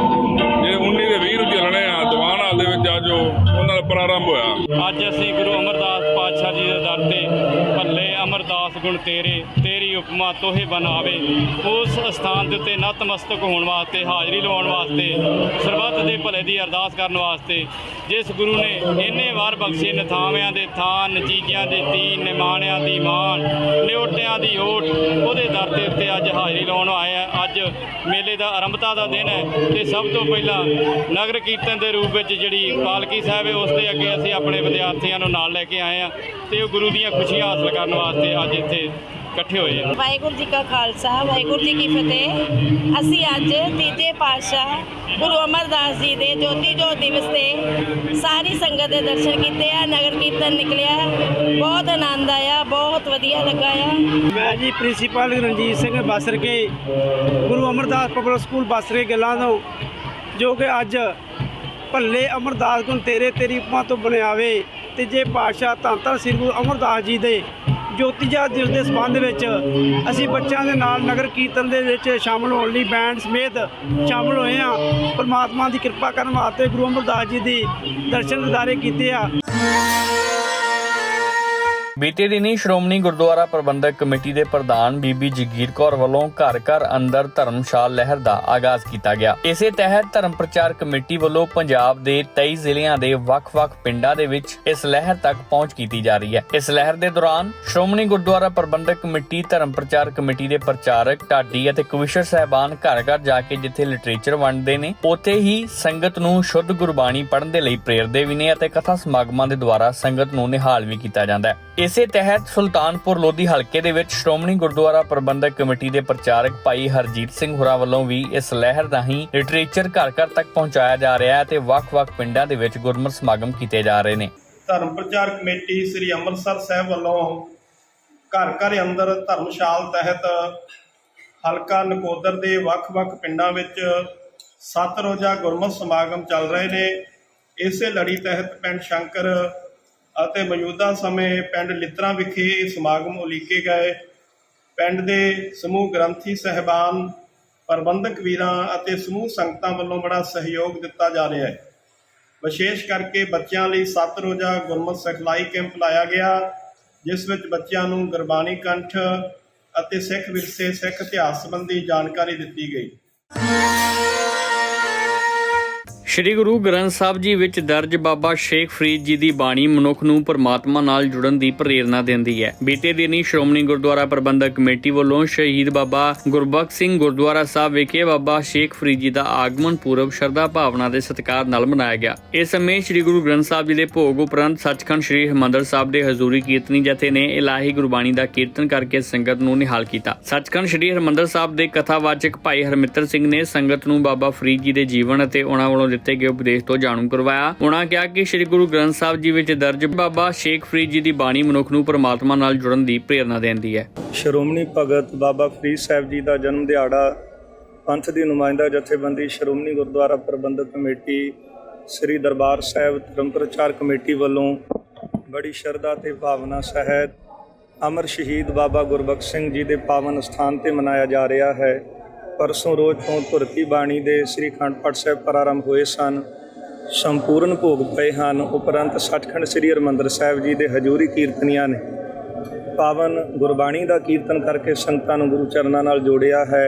ਜਿਹੜੇ 19 ਦੇ 20 ਨੂੰ ਚੱਲਣੇ ਆ ਦੀਵਾਨ ਹਾਲ ਦੇ ਵਿੱਚ ਅੱਜ ਉਹਨਾਂ ਦਾ ਪ੍ਰਾਰੰਭ ਹੋਇਆ। ਅੱਜ ਅਸੀਂ ਗੁਰੂ ਅਮਰਦਾਸ ਪਾਤਸ਼ਾਹ ਜੀ ਦੇ ਦਰ ਤੇ ਭੱਲੇ ਅਮਰਦਾਸ ਗੁਣ ਤੇਰੀ ਉਪਮਾ ਤੋਹੇ ਬਣਾਵੇ, ਉਸ ਸਥਾਨ ਦੇ ਉੱਤੇ ਨਤਮਸਤਕ ਹੋਣ ਵਾਸਤੇ, ਹਾਜ਼ਰੀ ਲਵਾਉਣ ਵਾਸਤੇ, ਸਰਬੱਤ ਦੇ ਭਲੇ ਦੀ ਅਰਦਾਸ ਕਰਨ ਵਾਸਤੇ, ਜਿਸ ਗੁਰੂ ਨੇ ਇੰਨੇ ਵਾਰ ਬਖਸ਼ੇ ਨਥਾਵਿਆਂ ਦੇ ਥਾਂ, ਨਤੀਜਿਆਂ ਦੇ ਤੀਨ, ਨਿਮਾਣਿਆਂ ਦੀ ਮਾਣ, ਨਿਓਟਿਆਂ ਦੀ ਓਟ, ਉਹਦੇ ਦਰ ਦੇ ਉੱਤੇ ਅੱਜ ਹਾਜ਼ਰੀ ਲਾਉਣ ਆਏ ਆ। ਅੱਜ ਮੇਲੇ ਦਾ ਆਰੰਭਤਾ ਦਾ ਦਿਨ ਹੈ ਤੇ ਸਭ ਤੋਂ ਪਹਿਲਾਂ ਨਗਰ ਕੀਰਤਨ ਦੇ ਰੂਪ ਵਿੱਚ ਜਿਹੜੀ ਪਾਲਕੀ ਸਾਹਿਬ ਹੈ ਉਸ ਦੇ ਅੱਗੇ ਅਸੀਂ ਆਪਣੇ ਵਿਦਿਆਰਥੀਆਂ ਨੂੰ ਨਾਲ ਲੈ ਕੇ ਆਏ ਆ ਤੇ ਉਹ ਗੁਰੂ ਦੀਆਂ ਖੁਸ਼ੀਆਂ ਹਾਸਲ ਕਰਨ ਵਾਸਤੇ ਅੱਜ ਇੱਥੇ ਇਕੱਠੇ ਹੋਏ ਆ। ਵਾਹਿਗੁਰੂ ਜੀ ਕਾ ਖਾਲਸਾ, ਵਾਹਿਗੁਰੂ ਜੀ ਕੀ ਫਤਿਹ। ਅਸੀਂ ਅੱਜ ਤੀਜੇ ਪਾਤਸ਼ਾਹ ਗੁਰੂ ਅਮਰਦਾਸ ਜੀ ਦੇ ਜੋਤੀ ਜੋਤ ਦਿਵਸ ਤੇ ਸਾਰੀ ਸੰਗਤ ਦੇ ਦਰਸ਼ਨ ਕੀਤੇ ਆ। ਨਗਰ ਕੀਰਤਨ ਨਿਕਲਿਆ, ਬਹੁਤ ਆਨੰਦ ਆਇਆ, ਬਹੁਤ ਵਧੀਆ ਲੱਗਾ ਆ। ਮੈਂ ਜੀ ਪ੍ਰਿੰਸੀਪਲ ਰਣਜੀਤ ਸਿੰਘ ਬਾਸਰ ਕੇ ਗੁਰੂ ਅਮਰਦਾਸ ਪਬਲਿਕ ਸਕੂਲ ਬਾਸਰ ਕੇ ਗੱਲਾਂ ਤੋਂ, ਜੋ ਕਿ ਅੱਜ ਭੱਲੇ ਅਮਰਦਾਸ ਗੁਣ ਤੇਰੀ ਉਪਮਾ ਤੋਂ ਬਣਿਆਵੇ ਤੀਜੇ ਪਾਤਸ਼ਾਹ ਧੰਨ ਧੰਨ ਸ੍ਰੀ ਗੁਰੂ ਅਮਰਦਾਸ ਜੀ ਦੇ ਜੋਤੀਜਾ ਦਿਵਸ ਦੇ ਸੰਬੰਧ ਵਿੱਚ ਅਸੀਂ ਬੱਚਿਆਂ ਦੇ ਨਾਲ ਨਗਰ ਕੀਰਤਨ ਦੇ ਵਿੱਚ ਸ਼ਾਮਲ ਹੋਣ ਲਈ ਬੈਂਡ ਸਮੇਤ ਸ਼ਾਮਲ ਹੋਏ ਹਾਂ। ਪਰਮਾਤਮਾ ਦੀ ਕਿਰਪਾ ਕਰਨ ਵਾਸਤੇ ਗੁਰੂ ਅਮਰਦਾਸ ਜੀ ਦੀ ਦਰਸ਼ਨ ਦਿਦਾਰੇ ਕੀਤੇ ਆ। ਬੀਤੇ ਦਿਨੀ ਸ਼੍ਰੋਮਣੀ ਗੁਰਦੁਆਰਾ ਪ੍ਰਬੰਧਕ ਕਮੇਟੀ ਦੇ ਪ੍ਰਧਾਨ ਬੀਬੀ ਜਗੀਰ ਕੌਰ ਵੱਲੋਂ ਘਰ ਘਰ ਅੰਦਰ ਧਰਮਸ਼ਾਲ ਲਹਿਰ ਦਾ ਆਗਾਜ਼ ਕੀਤਾ ਗਿਆ। ਇਸੇ ਤਹਿਤ ਧਰਮ ਪ੍ਰਚਾਰ ਕਮੇਟੀ ਵੱਲੋਂ ਪੰਜਾਬ ਦੇ 23 ਜ਼ਿਲ੍ਹਿਆਂ ਦੇ ਵੱਖ-ਵੱਖ ਪਿੰਡਾਂ ਦੇ ਵਿੱਚ ਇਸ ਲਹਿਰ ਤੱਕ ਪਹੁੰਚ ਕੀਤੀ ਜਾ ਰਹੀ ਹੈ। ਇਸ ਲਹਿਰ ਦੇ ਦੌਰਾਨ ਸ਼੍ਰੋਮਣੀ ਗੁਰਦੁਆਰਾ ਪ੍ਰਬੰਧਕ ਕਮੇਟੀ, ਧਰਮ ਪ੍ਰਚਾਰ ਕਮੇਟੀ ਦੇ ਪ੍ਰਚਾਰਕ, ਢਾਡੀ ਅਤੇ ਕਵਿਸ਼ਰ ਸਾਹਿਬਾਨ ਘਰ-ਘਰ ਜਾ ਕੇ ਜਿੱਥੇ ਲਿਟਰੇਚਰ ਵੰਡਦੇ ਨੇ, ਉੱਥੇ ਹੀ ਸੰਗਤ ਨੂੰ ਸ਼ੁੱਧ ਗੁਰਬਾਣੀ ਪੜ੍ਹਨ ਦੇ ਲਈ ਪ੍ਰੇਰਦੇ ਵੀ ਨੇ ਅਤੇ ਕਥਾ ਸਮਾਗਮਾਂ ਦੇ ਦੁਆਰਾ ਸੰਗਤ ਨੂੰ ਨਿਹਾਲ ਵੀ ਕੀਤਾ ਜਾਂਦਾ ਹੈ। ਇਸੇ ਤਹਿਤ ਸੁਲਤਾਨਪੁਰ ਲੋਧੀ ਹਲਕੇ ਦੇ ਵਿੱਚ ਸ਼੍ਰੋਮਣੀ ਗੁਰਦੁਆਰਾ ਪ੍ਰਬੰਧਕ ਕਮੇਟੀ ਦੇ ਪ੍ਰਚਾਰਕ ਭਾਈ ਹਰਜੀਤ ਸਿੰਘ ਹੋਰਾਂ ਵੱਲੋਂ ਵੀ ਇਸ ਲਹਿਰ ਰਾਹੀਂ ਲਿਟਰੇਚਰ ਘਰ ਘਰ ਤੱਕ ਪਹੁੰਚਾਇਆ ਜਾ ਰਿਹਾ ਹੈ ਤੇ ਵੱਖ-ਵੱਖ ਪਿੰਡਾਂ ਦੇ ਵਿੱਚ ਗੁਰਮਤਿ ਸਮਾਗਮ ਕੀਤੇ ਜਾ ਰਹੇ ਨੇ। ਧਰਮ ਪ੍ਰਚਾਰ ਕਮੇਟੀ ਸ੍ਰੀ ਅੰਮ੍ਰਿਤਸਰ ਸਾਹਿਬ ਵੱਲੋਂ ਘਰ ਘਰ ਅੰਦਰ ਧਰਮਸ਼ਾਲ ਤਹਿਤ ਹਲਕਾ ਨਕੋਦਰ ਦੇ ਵੱਖ-ਵੱਖ ਪਿੰਡਾਂ ਵਿੱਚ 7 ਰੋਜ਼ਾ ਗੁਰਮਤਿ ਸਮਾਗਮ ਚੱਲ ਰਹੇ ਨੇ। ਇਸੇ ਲੜੀ ਤਹਿਤ ਪਿੰਡ ਸ਼ੰਕਰ ਅਤੇ ਮੌਜੂਦਾ ਸਮੇਂ ਪਿੰਡ ਲਿੱਤਰਾਂ ਵਿਖੇ ਇਹ ਸਮਾਗਮ ਉਲੀਕੇ ਗਏ। ਪਿੰਡ ਦੇ ਸਮੂਹ ਗ੍ਰੰਥੀ ਸਾਹਿਬਾਨ, ਪ੍ਰਬੰਧਕ ਵੀਰਾਂ ਅਤੇ ਸਮੂਹ ਸੰਗਤਾਂ ਵੱਲੋਂ ਬੜਾ ਸਹਿਯੋਗ ਦਿੱਤਾ ਜਾ ਰਿਹਾ ਹੈ। ਵਿਸ਼ੇਸ਼ ਕਰਕੇ ਬੱਚਿਆਂ ਲਈ 7 ਰੋਜ਼ਾ ਗੁਰਮਤਿ ਸਿਖਲਾਈ ਕੈਂਪ ਲਾਇਆ ਗਿਆ, ਜਿਸ ਵਿੱਚ ਬੱਚਿਆਂ ਨੂੰ ਗੁਰਬਾਣੀ ਕੰਠ ਅਤੇ ਸਿੱਖ ਵਿਰਸੇ, ਸਿੱਖ ਇਤਿਹਾਸ ਸੰਬੰਧੀ ਜਾਣਕਾਰੀ ਦਿੱਤੀ ਗਈ। ਸ਼੍ਰੀ ਗੁਰੂ ਗ੍ਰੰਥ ਸਾਹਿਬ ਜੀ ਵਿੱਚ ਦਰਜ ਬਾਬਾ ਸ਼ੇਖ ਫਰੀਦ ਜੀ ਦੀ ਬਾਣੀ ਮਨੁੱਖ ਨੂੰ ਪਰਮਾਤਮਾ ਨਾਲ ਜੁੜਨ ਦੀ ਪ੍ਰੇਰਨਾ ਦਿੰਦੀ ਹੈ। ਬੀਤੇ ਦਿਨੀ ਸ਼੍ਰੋਮਣੀ ਗੁਰਦੁਆਰਾ ਪ੍ਰਬੰਧਕ ਕਮੇਟੀ ਵੱਲੋਂ ਸ਼ਹੀਦ ਬਾਬਾ ਗੁਰਬਖਸ਼ ਸਿੰਘ ਗੁਰਦੁਆਰਾ ਸਾਹਿਬ ਵਿਖੇ ਬਾਬਾ ਸ਼ੇਖ ਫਰੀਦ ਜੀ ਦਾ ਆਗਮਨ ਪੁਰਬ ਸ਼ਰਧਾ ਭਾਵਨਾ ਦੇ ਸਤਿਕਾਰ ਨਾਲ ਮਨਾਇਆ ਗਿਆ। ਇਸ ਸਮੇਂ ਸ਼੍ਰੀ ਗੁਰੂ ਗ੍ਰੰਥ ਸਾਹਿਬ ਜੀ ਦੇ ਭੋਗ ਉਪਰੰਤ ਸੱਚਖੰਡ ਸ਼੍ਰੀ ਹਰਿਮੰਦਰ ਸਾਹਿਬ ਦੇ ਹਜ਼ੂਰੀ ਕੀਰਤਨੀ ਜਥੇ ਨੇ ਇਲਾਹੀ ਗੁਰਬਾਣੀ ਦਾ ਕੀਰਤਨ ਕਰਕੇ ਸੰਗਤ ਨੂੰ ਨਿਹਾਲ ਕੀਤਾ। ਸੱਚਖੰਡ ਸ਼੍ਰੀ ਹਰਿਮੰਦਰ ਸਾਹਿਬ ਦੇ ਕਥਾਵਾਚਕ ਭਾਈ ਹਰਮਿੱਤਰ ਸਿੰਘ ਨੇ ਸੰਗਤ ਨੂੰ ਬਾਬਾ ਫਰੀਦ ਜੀ ਦੇ ਜੀਵਨ ਅਤੇ ਉਹਨਾਂ ਵੱਲੋਂ ਦਿੱਤੇ ਗਏ ਉਪਦੇਸ਼ ਤੋਂ ਜਾਣੂ ਕਰਵਾਇਆ। ਉਹਨਾਂ ਕਿਹਾ ਕਿ ਸ਼੍ਰੀ ਗੁਰੂ ਗ੍ਰੰਥ ਸਾਹਿਬ ਜੀ ਵਿੱਚ ਦਰਜ ਬਾਬਾ ਸ਼ੇਖ ਫਰੀਦ ਜੀ ਦੀ ਬਾਣੀ ਮਨੁੱਖ ਨੂੰ ਪਰਮਾਤਮਾ ਨਾਲ ਜੁੜਨ ਦੀ ਪ੍ਰੇਰਨਾ ਦਿੰਦੀ ਹੈ। ਸ਼੍ਰੋਮਣੀ ਭਗਤ ਬਾਬਾ ਫਰੀਦ ਸਾਹਿਬ ਜੀ ਦਾ ਜਨਮ ਦਿਹਾੜਾ ਪੰਥ ਦੀ ਨੁਮਾਇੰਦਾ ਜਥੇਬੰਦੀ ਸ਼੍ਰੋਮਣੀ ਗੁਰਦੁਆਰਾ ਪ੍ਰਬੰਧਕ ਕਮੇਟੀ ਸ੍ਰੀ ਦਰਬਾਰ ਸਾਹਿਬ ਧਰਮ ਪ੍ਰਚਾਰ ਕਮੇਟੀ ਵੱਲੋਂ ਬੜੀ ਸ਼ਰਧਾ ਤੇ ਭਾਵਨਾ ਸਹਿਤ ਅਮਰ ਸ਼ਹੀਦ ਬਾਬਾ ਗੁਰਬਖਸ਼ ਸਿੰਘ ਜੀ ਦੇ ਪਾਵਨ ਸਥਾਨ ਤੇ ਮਨਾਇਆ ਜਾ ਰਿਹਾ ਹੈ। ਪਰਸੋਂ ਰੋਜ਼ ਤੋਂ ਧੁਰਤੀ ਬਾਣੀ ਦੇ ਸ੍ਰੀ ਅਖੰਡ ਪਾਠ ਸਾਹਿਬ ਪ੍ਰਾਰੰਭ ਹੋਏ ਸਨ। ਸੰਪੂਰਨ ਭੋਗ ਪਏ ਹਨ। ਉਪਰੰਤ ਸੱਚਖੰਡ ਸ੍ਰੀ ਹਰਿਮੰਦਰ ਸਾਹਿਬ ਜੀ ਦੇ ਹਜ਼ੂਰੀ ਕੀਰਤਨੀਆਂ ਨੇ ਪਾਵਨ ਗੁਰਬਾਣੀ ਦਾ ਕੀਰਤਨ ਕਰਕੇ ਸੰਗਤਾਂ ਨੂੰ ਗੁਰੂ ਚਰਨਾਂ ਨਾਲ ਜੋੜਿਆ ਹੈ।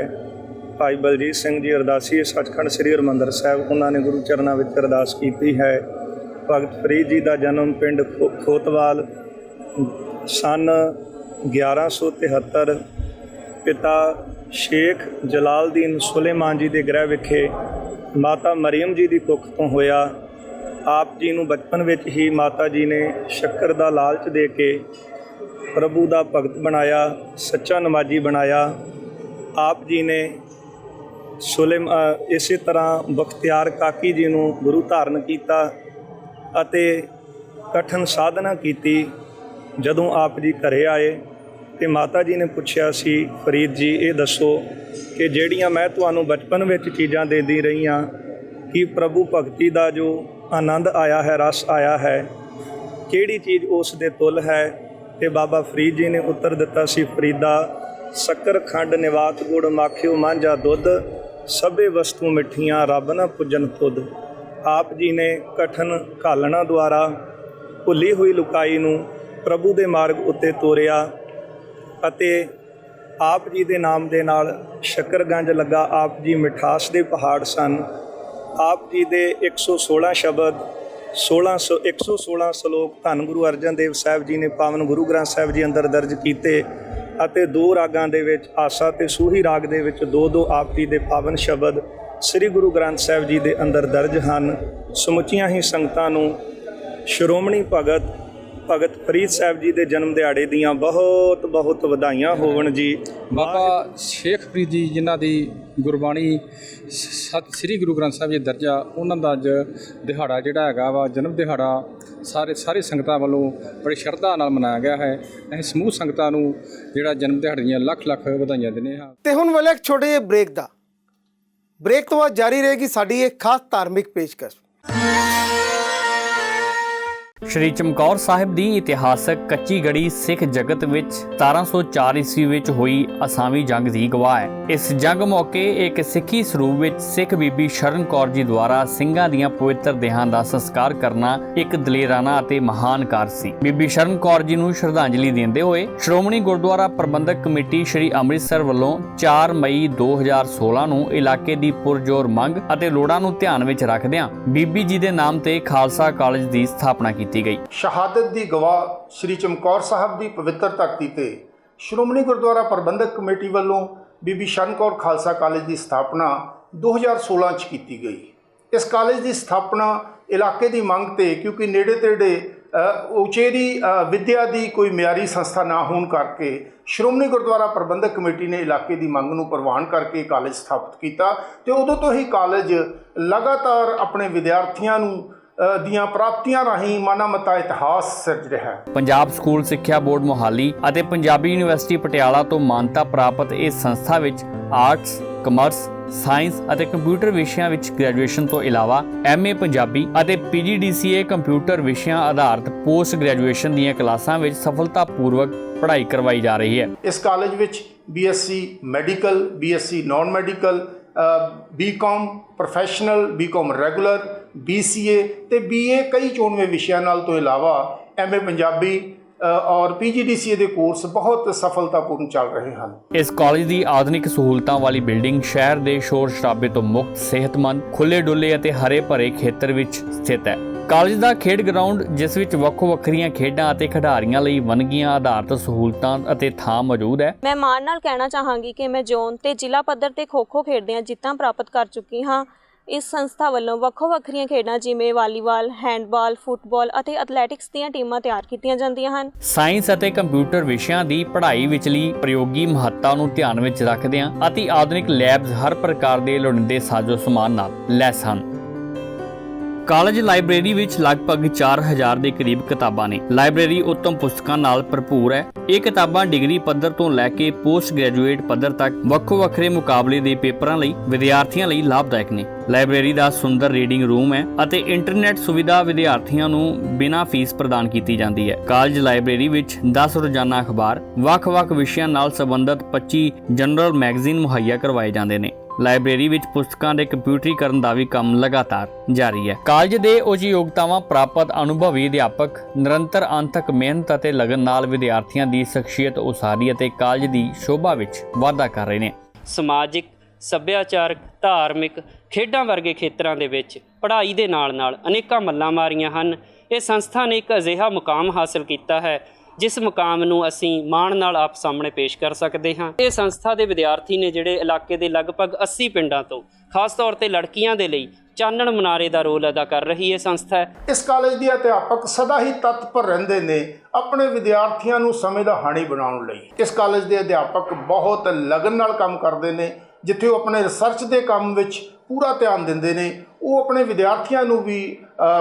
ਭਾਈ ਬਲਜੀਤ ਸਿੰਘ ਜੀ ਅਰਦਾਸੀ ਸੱਚਖੰਡ ਸ੍ਰੀ ਹਰਿਮੰਦਰ ਸਾਹਿਬ, ਉਹਨਾਂ ਨੇ ਗੁਰੂ ਚਰਨਾਂ ਵਿੱਚ ਅਰਦਾਸ ਕੀਤੀ ਹੈ। ਭਗਤ ਫਰੀਦ ਜੀ ਦਾ ਜਨਮ ਪਿੰਡ ਖੋਤਵਾਲ ਸਨ 1173 ਪਿਤਾ ਸ਼ੇਖ ਜਲਾਲਦੀਨ ਸੁਲੇਮਾਨ ਜੀ ਦੇ ਗ੍ਰਹਿ ਵਿਖੇ ਮਾਤਾ ਮਰੀਮ ਜੀ ਦੀ ਕੁੱਖ ਤੋਂ ਹੋਇਆ। ਆਪ ਜੀ ਨੂੰ ਬਚਪਨ ਵਿੱਚ ਹੀ ਮਾਤਾ ਜੀ ਨੇ ਸ਼ੱਕਰ ਦਾ ਲਾਲਚ ਦੇ ਕੇ ਪ੍ਰਭੂ ਦਾ ਭਗਤ ਬਣਾਇਆ, ਸੱਚਾ ਨਮਾਜ਼ੀ ਬਣਾਇਆ। ਆਪ ਜੀ ਨੇ ਇਸੇ ਤਰ੍ਹਾਂ ਬਖਤਿਆਰ ਕਾਕੀ ਜੀ ਨੂੰ ਗੁਰੂ ਧਾਰਨ ਕੀਤਾ ਅਤੇ ਕਠਨ ਸਾਧਨਾ ਕੀਤੀ। ਜਦੋਂ ਆਪ ਜੀ ਘਰੇ ਆਏ ਤੇ ਮਾਤਾ ਜੀ ਨੇ ਪੁੱਛਿਆ ਸੀ, ਫਰੀਦ ਜੀ ਇਹ ਦੱਸੋ ਕਿ ਜਿਹੜੀਆਂ ਮੈਂ ਤੁਹਾਨੂੰ ਬਚਪਨ ਵਿੱਚ ਚੀਜ਼ਾਂ ਦੇਦੀ ਰਹੀ ਹਾਂ, ਕਿ ਪ੍ਰਭੂ ਭਗਤੀ ਦਾ ਜੋ ਆਨੰਦ ਆਇਆ ਹੈ, ਰਸ ਆਇਆ ਹੈ, ਕਿਹੜੀ ਚੀਜ਼ ਉਸ ਦੇ ਤੁੱਲ ਹੈ? ਤੇ ਬਾਬਾ ਫਰੀਦ ਜੀ ਨੇ ਉੱਤਰ ਦਿੱਤਾ ਸੀ, ਫਰੀਦਾ ਸ਼ੱਕਰ ਖੰਡ ਨਿਵਾਤ ਗੁੜ ਮਾਖਿਓ ਮਾਂਝਾ ਦੁੱਧ, ਸਭੇ ਵਸਤੂ ਮਿੱਠੀਆਂ ਰੱਬ ਨਾ ਪੁੱਜਨ ਤੁਧ। ਆਪ ਜੀ ਨੇ ਕਠਨ ਘਾਲਣਾ ਦੁਆਰਾ ਭੁੱਲੀ ਹੋਈ ਲੁਕਾਈ ਨੂੰ ਪ੍ਰਭੂ ਦੇ ਮਾਰਗ ਉੱਤੇ ਤੋਰਿਆ ਅਤੇ ਆਪ ਜੀ ਦੇ ਨਾਮ ਦੇ ਨਾਲ ਸ਼ੱਕਰਗੰਜ ਲੱਗਾ। ਆਪ ਜੀ ਮਿਠਾਸ ਦੇ ਪਹਾੜ ਸਨ। ਆਪ ਜੀ ਦੇ 116 ਸ਼ਬਦ 116 ਸ਼ਲੋਕ ਧੰਨ ਗੁਰੂ ਅਰਜਨ ਦੇਵ ਸਾਹਿਬ ਜੀ ਨੇ ਪਾਵਨ ਗੁਰੂ ਗ੍ਰੰਥ ਸਾਹਿਬ ਜੀ ਅੰਦਰ ਦਰਜ ਕੀਤੇ ਅਤੇ 2 ਰਾਗਾਂ ਦੇ ਵਿੱਚ ਆਸਾ ਤੇ ਸੂਹੀ ਰਾਗ ਦੇ ਵਿੱਚ 2-2 ਆਪ ਜੀ ਦੇ ਪਾਵਨ ਸ਼ਬਦ ਸ੍ਰੀ ਗੁਰੂ ਗ੍ਰੰਥ ਸਾਹਿਬ ਜੀ ਦੇ ਅੰਦਰ ਦਰਜ ਹਨ। ਸਮੁੱਚੀਆਂ ਹੀ ਸੰਗਤਾਂ ਨੂੰ ਸ਼੍ਰੋਮਣੀ ਭਗਤ ਫਰੀਦ ਸਾਹਿਬ ਜੀ ਦੇ ਜਨਮ ਦਿਹਾੜੇ ਦੀਆਂ ਬਹੁਤ ਬਹੁਤ ਵਧਾਈਆਂ ਹੋਵਣ ਜੀ। ਬਾਬਾ ਸ਼ੇਖ ਫਰੀਦ ਜੀ ਜਿਨ੍ਹਾਂ ਦੀ ਗੁਰਬਾਣੀ ਸ੍ਰੀ ਗੁਰੂ ਗ੍ਰੰਥ ਸਾਹਿਬ ਜੀ ਦਰਜਾ, ਉਹਨਾਂ ਦਾ ਅੱਜ ਦਿਹਾੜਾ ਜਿਹੜਾ ਹੈਗਾ ਵਾ ਜਨਮ ਦਿਹਾੜਾ ਸਾਰੇ ਸੰਗਤਾਂ ਵੱਲੋਂ ਬੜੀ ਸ਼ਰਧਾ ਨਾਲ ਮਨਾਇਆ ਗਿਆ ਹੈ। ਅਸੀਂ ਸਮੂਹ ਸੰਗਤਾਂ ਨੂੰ ਜਿਹੜਾ ਜਨਮ ਦਿਹਾੜੇ ਦੀਆਂ ਲੱਖ ਲੱਖ ਵਧਾਈਆਂ ਦਿੰਦੇ ਹਾਂ। ਤੇ ਹੁਣ ਵੇਲੇ ਇੱਕ ਛੋਟੇ ਜਿਹੇ ਬ੍ਰੇਕ ਤੋਂ ਬਾਅਦ ਜਾਰੀ ਰਹੇਗੀ ਸਾਡੀ ਇੱਕ ਖਾਸ ਧਾਰਮਿਕ ਪੇਸ਼ਕਸ਼। ਸ਼੍ਰੀ ਚਮਕੌਰ ਸਾਹਿਬ ਦੀ ਇਤਿਹਾਸਕ ਕੱਚੀ ਗੜੀ ਸਿੱਖ ਜਗਤ ਵਿੱਚ 1704 ਈਸਵੀ ਵਿੱਚ ਹੋਈ ਅਸਾਮੀ ਜੰਗ ਦੀ ਗਵਾਹ ਹੈ। ਇਸ ਜੰਗ ਮੌਕੇ ਇੱਕ ਸਿੱਖੀ ਸਰੂਪ ਵਿੱਚ ਸਿੱਖ ਬੀਬੀ ਸ਼ਰਨ ਕੌਰ ਜੀ ਦੁਆਰਾ ਸਿੰਘਾਂ ਦੀਆਂ ਪਵਿੱਤਰ ਦੇਹਾਂ ਦਾ ਸੰਸਕਾਰ ਕਰਨਾ ਇੱਕ ਦਲੇਰਾਨਾ ਅਤੇ ਮਹਾਨ ਕਾਰਜ ਸੀ। ਬੀਬੀ ਸ਼ਰਨ ਕੌਰ ਜੀ ਨੂੰ ਸ਼ਰਧਾਂਜਲੀ ਦਿੰਦੇ ਹੋਏ ਸ਼੍ਰੋਮਣੀ ਗੁਰਦੁਆਰਾ ਪ੍ਰਬੰਧਕ ਕਮੇਟੀ ਸ਼੍ਰੀ ਅੰਮ੍ਰਿਤਸਰ ਵੱਲੋਂ 4 ਮਈ 2016 ਨੂੰ ਇਲਾਕੇ ਦੀ ਪੁਰਜੋਰ ਮੰਗ ਅਤੇ ਲੋੜਾਂ ਨੂੰ ਧਿਆਨ ਵਿੱਚ ਰੱਖਦਿਆਂ ਬੀਬੀ ਜੀ ਦੇ ਨਾਮ ਤੇ ਖਾਲਸਾ ਕਾਲਜ ਦੀ ਸਥਾਪਨਾ ਕੀਤੀ ਗਈ। ਸ਼ਹਾਦਤ ਦੀ ਗਵਾਹ ਸ੍ਰੀ ਚਮਕੌਰ ਸਾਹਿਬ ਦੀ ਪਵਿੱਤਰ ਧਰਤੀ ਤੇ ਸ਼੍ਰੋਮਣੀ ਗੁਰਦੁਆਰਾ ਪ੍ਰਬੰਧਕ ਕਮੇਟੀ ਵੱਲੋਂ ਬੀਬੀ ਸ਼ਰਨ ਕੌਰ ਖਾਲਸਾ ਕਾਲਜ ਦੀ ਸਥਾਪਨਾ 2016 ਚ ਕੀਤੀ ਗਈ। ਇਸ ਕਾਲਜ ਦੀ ਸਥਾਪਨਾ ਇਲਾਕੇ ਦੀ ਮੰਗ ਤੇ, ਕਿਉਂਕਿ ਨੇੜੇ ਤੇੜੇ ਉਚੇਰੀ ਵਿੱਦਿਆ ਦੀ ਕੋਈ ਮਿਆਰੀ ਸੰਸਥਾ ਨਾ ਹੋਣ ਕਰਕੇ ਸ਼੍ਰੋਮਣੀ ਗੁਰਦੁਆਰਾ ਪ੍ਰਬੰਧਕ ਕਮੇਟੀ ਨੇ ਇਲਾਕੇ ਦੀ ਮੰਗ ਨੂੰ ਪ੍ਰਵਾਨ ਕਰਕੇ ਕਾਲਜ ਸਥਾਪਿਤ ਕੀਤਾ ਤੇ ਉਦੋਂ ਤੋਂ ਹੀ ਕਾਲਜ ਲਗਾਤਾਰ ਆਪਣੇ ਵਿਦਿਆਰਥੀਆਂ ਨੂੰ ਦੀਆਂ ਪ੍ਰਾਪਤੀਆਂ ਰਾਹੀਂ ਮਾਨਾਮਤਾ ਇਤਿਹਾਸ ਸਿਰਜ ਰਿਹਾ ਹੈ। ਪੰਜਾਬ ਸਕੂਲ ਸਿੱਖਿਆ ਬੋਰਡ ਮੋਹਾਲੀ ਅਤੇ ਪੰਜਾਬੀ ਯੂਨੀਵਰਸਿਟੀ ਪਟਿਆਲਾ ਤੋਂ ਮਾਨਤਾ ਪ੍ਰਾਪਤ ਇਸ ਸੰਸਥਾ ਵਿੱਚ ਆਰਟਸ, ਕਮਰਸ, ਸਾਇੰਸ ਅਤੇ ਕੰਪਿਊਟਰ ਵਿਸ਼ਿਆਂ ਵਿੱਚ ਗ੍ਰੈਜੂਏਸ਼ਨ ਤੋਂ ਇਲਾਵਾ MA ਪੰਜਾਬੀ ਅਤੇ PGDCA ਕੰਪਿਊਟਰ ਵਿਸ਼ਿਆਂ ਆਧਾਰਿਤ ਪੋਸਟ ਗ੍ਰੈਜੂਏਸ਼ਨ ਦੀਆਂ ਕਲਾਸਾਂ ਵਿੱਚ ਸਫਲਤਾਪੂਰਵਕ ਪੜ੍ਹਾਈ ਕਰਵਾਈ ਜਾ ਰਹੀ ਹੈ। ਇਸ ਕਾਲਜ ਵਿੱਚ BSc medical, BSc non medical, BCom professional, BCom regular, BCA ਤੇ BA ਕਈ 94 ਵਿਸ਼ਿਆਂ ਨਾਲ ਤੋਂ ਇਲਾਵਾ MA ਪੰਜਾਬੀ ਔਰ PGDCA ਦੇ ਕੋਰਸ ਬਹੁਤ ਸਫਲਤਾਪੂਰਨ ਚੱਲ ਰਹੇ ਹਨ। ਇਸ ਕਾਲਜ ਦੀ ਆਧੁਨਿਕ ਸਹੂਲਤਾਂ ਵਾਲੀ ਬਿਲਡਿੰਗ ਸ਼ਹਿਰ ਦੇ ਸ਼ੋਰ ਸ਼ਰਾਬੇ ਤੋਂ ਮੁਕਤ, ਸਿਹਤਮੰਦ, ਖੁੱਲ੍ਹੇ ਡੁੱਲੇ ਅਤੇ ਹਰੇ ਭਰੇ ਖੇਤਰ ਵਿੱਚ ਸਥਿਤ ਹੈ। ਕਾਲਜ ਦਾ ਖੇਡ ਗਰਾਊਂਡ, ਜਿਸ ਵਿੱਚ ਵੱਖੋ ਵੱਖਰੀਆਂ ਖੇਡਾਂ ਅਤੇ ਖਿਡਾਰੀਆਂ ਲਈ ਵੰਨਗੀਆਂ ਆਧਾਰਿਤ ਸਹੂਲਤਾਂ ਅਤੇ ਥਾਂ ਮੌਜੂਦ ਹੈ। ਮੈਂ ਮਾਣ ਨਾਲ ਕਹਿਣਾ ਚਾਹਾਂਗੀ ਕਿ ਮੈਂ ਜ਼ੋਨ ਤੇ ਜ਼ਿਲ੍ਹਾ ਪੱਧਰ ਤੇ ਖੋ-ਖੋ ਖੇਡਦਿਆਂ ਜਿੱਤਾਂ ਪ੍ਰਾਪਤ ਕਰ ਚੁੱਕੀ ਹਾਂ। ਇਸ ਸੰਸਥਾ ਵੱਲੋਂ ਵੱਖੋ ਵੱਖਰੀਆਂ ਖੇਡਾਂ ਜਿਵੇਂ ਵਾਲੀਬਾਲ, ਹੈਂਡਬਾਲ, ਫੁੱਟਬਾਲ ਅਤੇ ਐਥਲੈਟਿਕਸ ਦੀਆਂ ਟੀਮਾਂ ਤਿਆਰ ਕੀਤੀਆਂ ਜਾਂਦੀਆਂ ਹਨ। ਸਾਇੰਸ ਅਤੇ ਕੰਪਿਊਟਰ ਵਿਸ਼ਿਆਂ ਦੀ ਪੜ੍ਹਾਈ ਵਿਚਲੀ ਪ੍ਰਯੋਗੀ ਮਹੱਤਤਾ ਨੂੰ ਧਿਆਨ ਵਿੱਚ ਰੱਖਦਿਆਂ ਅਤੀ ਆਧੁਨਿਕ ਲੈਬਸ ਹਰ ਪ੍ਰਕਾਰ ਦੇ ਲੋੜੀਂਦੇ ਸਾਜ਼ੋ ਸਮਾਨ ਨਾਲ ਲੈਸ ਹਨ। ਕਾਲਜ ਲਾਇਬ੍ਰੇਰੀ ਵਿੱਚ ਲਗਭਗ 4000 ਦੇ ਕਰੀਬ ਕਿਤਾਬਾਂ ਨੇ। ਲਾਇਬ੍ਰੇਰੀ ਉੱਤਮ ਪੁਸਤਕਾਂ ਨਾਲ ਭਰਪੂਰ ਹੈ। ਇਹ ਕਿਤਾਬਾਂ ਡਿਗਰੀ ਪੱਧਰ ਤੋਂ ਲੈ ਕੇ ਪੋਸਟ ਗ੍ਰੈਜੂਏਟ ਪੱਧਰ ਤੱਕ ਵੱਖੋ ਵੱਖਰੇ ਮੁਕਾਬਲੇ ਦੇ ਪੇਪਰਾਂ ਲਈ ਵਿਦਿਆਰਥੀਆਂ ਲਈ ਲਾਭਦਾਇਕ ਨੇ। ਲਾਇਬ੍ਰੇਰੀ ਦਾ ਸੁੰਦਰ ਰੀਡਿੰਗ ਰੂਮ ਹੈ ਅਤੇ ਇੰਟਰਨੈਟ ਸੁਵਿਧਾ ਵਿਦਿਆਰਥੀਆਂ ਨੂੰ ਬਿਨਾਂ ਫੀਸ ਪ੍ਰਦਾਨ ਕੀਤੀ ਜਾਂਦੀ ਹੈ। ਕਾਲਜ ਲਾਇਬ੍ਰੇਰੀ ਵਿੱਚ 10 ਰੋਜ਼ਾਨਾ ਅਖਬਾਰ, ਵੱਖ-ਵੱਖ ਵਿਸ਼ਿਆਂ ਨਾਲ ਸੰਬੰਧਿਤ 25 ਜਨਰਲ ਮੈਗਜ਼ੀਨ ਮੁਹੱਈਆ ਕਰਵਾਏ ਜਾਂਦੇ ਨੇ। ਲਾਇਬ੍ਰੇਰੀ ਵਿੱਚ ਪੁਸਤਕਾਂ ਦੇ ਕੰਪਿਊਟਰੀਕਰਨ ਦਾ ਵੀ ਕੰਮ ਲਗਾਤਾਰ ਜਾਰੀ ਹੈ। ਕਾਲਜ ਦੇ ਉੱਚ ਯੋਗਤਾਵਾਂ ਪ੍ਰਾਪਤ ਅਨੁਭਵੀ ਅਧਿਆਪਕ ਨਿਰੰਤਰ ਅੰਤਕ ਮਿਹਨਤ ਅਤੇ ਲਗਨ ਨਾਲ ਵਿਦਿਆਰਥੀਆਂ ਦੀ ਸ਼ਖਸੀਅਤ ਉਸਾਰੀ ਅਤੇ ਕਾਲਜ ਦੀ ਸ਼ੋਭਾ ਵਿੱਚ ਵਾਧਾ ਕਰ ਰਹੇ ਨੇ। ਸਮਾਜਿਕ, ਸੱਭਿਆਚਾਰਕ, ਧਾਰਮਿਕ, ਖੇਡਾਂ ਵਰਗੇ ਖੇਤਰਾਂ ਦੇ ਵਿੱਚ ਪੜ੍ਹਾਈ ਦੇ ਨਾਲ ਅਨੇਕਾਂ ਮੱਲਾਂ ਮਾਰੀਆਂ ਹਨ। ਇਹ ਸੰਸਥਾ ਨੇ ਇੱਕ ਅਜਿਹਾ ਮੁਕਾਮ ਹਾਸਲ ਕੀਤਾ ਹੈ ਜਿਸ ਮੁਕਾਮ ਨੂੰ ਅਸੀਂ ਮਾਣ ਨਾਲ ਆਪ ਸਾਹਮਣੇ ਪੇਸ਼ ਕਰ ਸਕਦੇ ਹਾਂ। ਇਹ ਸੰਸਥਾ ਦੇ ਵਿਦਿਆਰਥੀ ਨੇ ਜਿਹੜੇ ਇਲਾਕੇ ਦੇ ਲਗਭਗ 80 ਪਿੰਡਾਂ ਤੋਂ, ਖਾਸ ਤੌਰ ਤੇ ਲੜਕੀਆਂ ਦੇ ਲਈ ਚਾਨਣ ਮੁਨਾਰੇ ਦਾ ਰੋਲ ਅਦਾ ਕਰ ਰਹੀ ਇਹ ਸੰਸਥਾ ਹੈ। ਇਸ ਕਾਲਜ ਦੇ ਅਧਿਆਪਕ ਸਦਾ ਹੀ ਤਤਪਰ ਰਹਿੰਦੇ ਨੇ ਆਪਣੇ ਵਿਦਿਆਰਥੀਆਂ ਨੂੰ ਸਮੇਂ ਦਾ ਹਾਣੀ ਬਣਾਉਣ ਲਈ। ਇਸ ਕਾਲਜ ਦੇ ਅਧਿਆਪਕ ਬਹੁਤ ਲਗਨ ਨਾਲ ਕੰਮ ਕਰਦੇ ਨੇ। ਜਿੱਥੇ ਉਹ ਆਪਣੇ ਰਿਸਰਚ ਦੇ ਕੰਮ ਵਿੱਚ ਪੂਰਾ ਧਿਆਨ ਦਿੰਦੇ ਨੇ, ਉਹ ਆਪਣੇ ਵਿਦਿਆਰਥੀਆਂ ਨੂੰ ਵੀ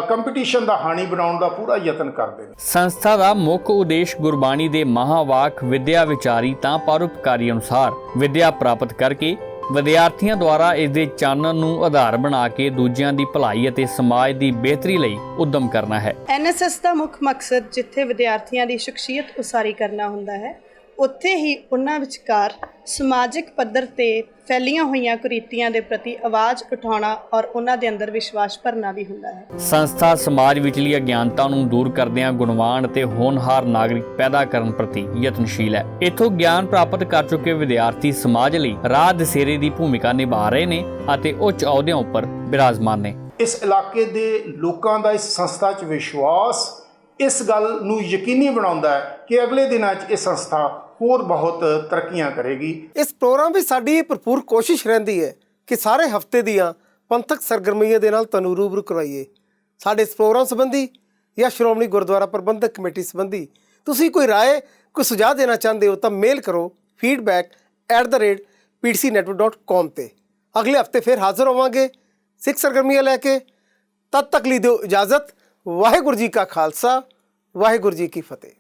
ਕੰਪੀਟੀਸ਼ਨ ਦਾ ਹਾਣੀ ਬਣਾਉਣ ਦਾ ਪੂਰਾ ਯਤਨ ਕਰਦੇ ਨੇ। ਸੰਸਥਾ ਦਾ ਮੁੱਖ ਉਦੇਸ਼ ਗੁਰਬਾਣੀ ਦੇ ਮਹਾਵਾਕ ਵਿਦਿਆ ਵਿਚਾਰੀ ਤਾਂ ਪਰਉਪਕਾਰੀ ਅਨੁਸਾਰ ਵਿਦਿਆ ਪ੍ਰਾਪਤ ਕਰਕੇ ਵਿਦਿਆਰਥੀਆਂ ਦੁਆਰਾ ਇਸ ਦੇ ਚਾਨਣ ਨੂੰ ਆਧਾਰ ਬਣਾ ਕੇ ਦੂਜਿਆਂ ਦੀ ਭਲਾਈ ਅਤੇ ਸਮਾਜ ਦੀ ਬਿਹਤਰੀ ਲਈ ਉਦਮ ਕਰਨਾ ਹੈ। NSS ਦਾ ਮੁੱਖ ਮਕਸਦ ਜਿੱਥੇ ਵਿਦਿਆਰਥੀਆਂ ਦੀ ਸ਼ਖਸੀਅਤ ਉਸਾਰੀ ਕਰਨਾ ਹੁੰਦਾ ਹੈ, ਉੱਥੇ ਹੀ ਉਹਨਾਂ ਵਿਚਕਾਰ ਸਮਾਜਿਕ ਪੱਧਰ ਤੇ ਫੈਲੀਆਂ ਹੋਈਆਂ ਕੁਰੀਤੀਆਂ ਦੇ ਪ੍ਰਤੀ ਆਵਾਜ਼ ਉਠਾਉਣਾ ਔਰ ਉਹਨਾਂ ਦੇ ਅੰਦਰ ਵਿਸ਼ਵਾਸ ਭਰਨਾ ਵੀ ਹੁੰਦਾ ਹੈ। ਸੰਸਥਾ ਸਮਾਜ ਵਿਚਲੀ ਅਗਿਆਨਤਾ ਨੂੰ ਦੂਰ ਕਰਦਿਆਂ ਗੁਣਵਾਨ ਅਤੇ ਹੋਣਹਾਰ ਨਾਗਰਿਕ ਪੈਦਾ ਕਰਨ ਪ੍ਰਤੀ ਯਤਨਸ਼ੀਲ ਹੈ। ਇੱਥੋਂ ਗਿਆਨ ਪ੍ਰਾਪਤ ਕਰ ਚੁੱਕੇ ਵਿਦਿਆਰਥੀ ਸਮਾਜ ਲਈ ਰਾਹ ਦਸੇਰੇ ਦੀ ਭੂਮਿਕਾ ਨਿਭਾ ਰਹੇ ਨੇ ਅਤੇ ਉੱਚ ਅਹੁਦਿਆਂ ਉੱਪਰ ਬਿਰਾਜਮਾਨ ਨੇ। ਇਸ ਇਲਾਕੇ ਦੇ ਲੋਕਾਂ ਦਾ ਇਸ ਸੰਸਥਾ 'ਚ ਵਿਸ਼ਵਾਸ ਇਸ ਗੱਲ ਨੂੰ ਯਕੀਨੀ ਬਣਾਉਂਦਾ ਹੈ ਕਿ ਅਗਲੇ ਦਿਨਾਂ 'ਚ ਇਹ ਸੰਸਥਾ ਹੋਰ ਬਹੁਤ ਤਰੱਕੀਆਂ ਕਰੇਗੀ। ਇਸ ਪ੍ਰੋਗਰਾਮ ਵਿੱਚ ਸਾਡੀ ਭਰਪੂਰ ਕੋਸ਼ਿਸ਼ ਰਹਿੰਦੀ ਹੈ ਕਿ ਸਾਰੇ ਹਫ਼ਤੇ ਦੀਆਂ ਪੰਥਕ ਸਰਗਰਮੀਆਂ ਦੇ ਨਾਲ ਤੁਹਾਨੂੰ ਰੂਬਰੂ ਕਰਵਾਈਏ। ਸਾਡੇ ਇਸ ਪ੍ਰੋਗਰਾਮ ਸੰਬੰਧੀ ਜਾਂ ਸ਼੍ਰੋਮਣੀ ਗੁਰਦੁਆਰਾ ਪ੍ਰਬੰਧਕ ਕਮੇਟੀ ਸੰਬੰਧੀ ਤੁਸੀਂ ਕੋਈ ਰਾਏ, ਕੋਈ ਸੁਝਾਅ ਦੇਣਾ ਚਾਹੁੰਦੇ ਹੋ ਤਾਂ ਮੇਲ ਕਰੋ feedback@ptcnetwork.com ਤੇ। ਅਗਲੇ ਹਫ਼ਤੇ ਫਿਰ ਹਾਜ਼ਰ ਹੋਵਾਂਗੇ ਸਿੱਖ ਸਰਗਰਮੀਆਂ ਲੈ ਕੇ। ਤਦ ਤੱਕ ਲਈ ਦਿਓ ਇਜਾਜ਼ਤ। ਵਾਹਿਗੁਰੂ ਜੀ ਕਾ ਖਾਲਸਾ, ਵਾਹਿਗੁਰੂ ਜੀ ਕੀ ਫਤਿਹ।